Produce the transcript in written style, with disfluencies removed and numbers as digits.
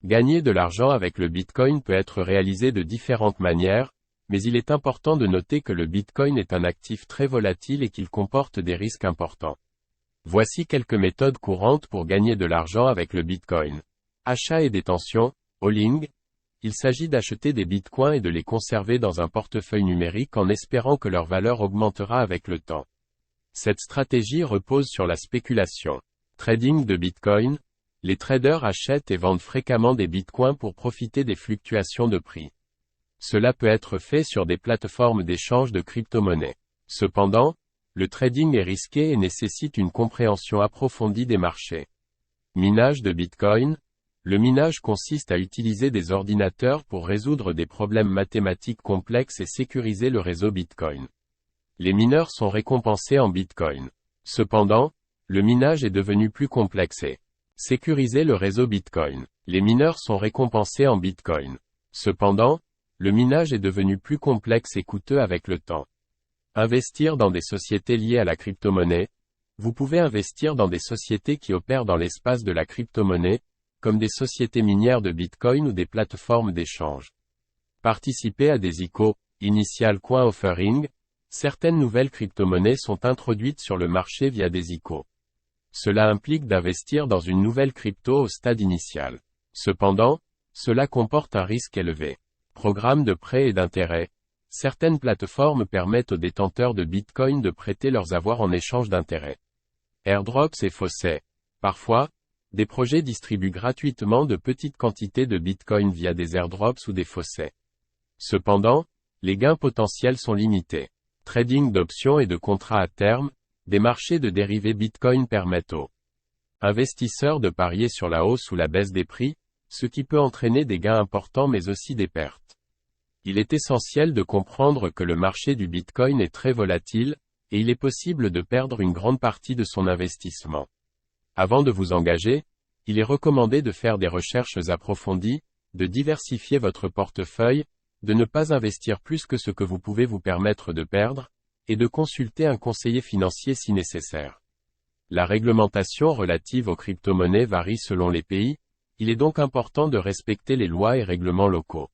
Gagner de l'argent avec le Bitcoin peut être réalisé de différentes manières, mais il est important de noter que le Bitcoin est un actif très volatile et qu'il comporte des risques importants. Voici quelques méthodes courantes pour gagner de l'argent avec le Bitcoin. Achat et détention, halving. Il s'agit d'acheter des bitcoins et de les conserver dans un portefeuille numérique en espérant que leur valeur augmentera avec le temps. Cette stratégie repose sur la spéculation. Trading de bitcoin. Les traders achètent et vendent fréquemment des bitcoins pour profiter des fluctuations de prix. Cela peut être fait sur des plateformes d'échange de crypto-monnaies. Cependant, le trading est risqué et nécessite une compréhension approfondie des marchés. Minage de bitcoin. Le minage consiste à utiliser des ordinateurs pour résoudre des problèmes mathématiques complexes et sécuriser le réseau Bitcoin. Les mineurs sont récompensés en Bitcoin. Cependant, le minage est devenu plus complexe et sécuriser le réseau Bitcoin. Les mineurs sont récompensés en Bitcoin. Cependant, le minage est devenu plus complexe et coûteux avec le temps. Investir dans des sociétés liées à la crypto-monnaie. Vous pouvez investir dans des sociétés qui opèrent dans l'espace de la crypto-monnaie, comme des sociétés minières de Bitcoin ou des plateformes d'échange. Participer à des ICO, Initial Coin Offering. Certaines nouvelles crypto-monnaies sont introduites sur le marché via des ICO. Cela implique d'investir dans une nouvelle crypto au stade initial. Cependant, cela comporte un risque élevé. Programme de prêt et d'intérêt. Certaines plateformes permettent aux détenteurs de Bitcoin de prêter leurs avoirs en échange d'intérêts. Airdrops et faucets. Parfois, des projets distribuent gratuitement de petites quantités de Bitcoin via des airdrops ou des faucets. Cependant, les gains potentiels sont limités. Trading d'options et de contrats à terme. Des marchés de dérivés Bitcoin permettent aux investisseurs de parier sur la hausse ou la baisse des prix, ce qui peut entraîner des gains importants mais aussi des pertes. Il est essentiel de comprendre que le marché du Bitcoin est très volatile, et il est possible de perdre une grande partie de son investissement. Avant de vous engager, il est recommandé de faire des recherches approfondies, de diversifier votre portefeuille, de ne pas investir plus que ce que vous pouvez vous permettre de perdre, et de consulter un conseiller financier si nécessaire. La réglementation relative aux crypto-monnaies varie selon les pays, il est donc important de respecter les lois et règlements locaux.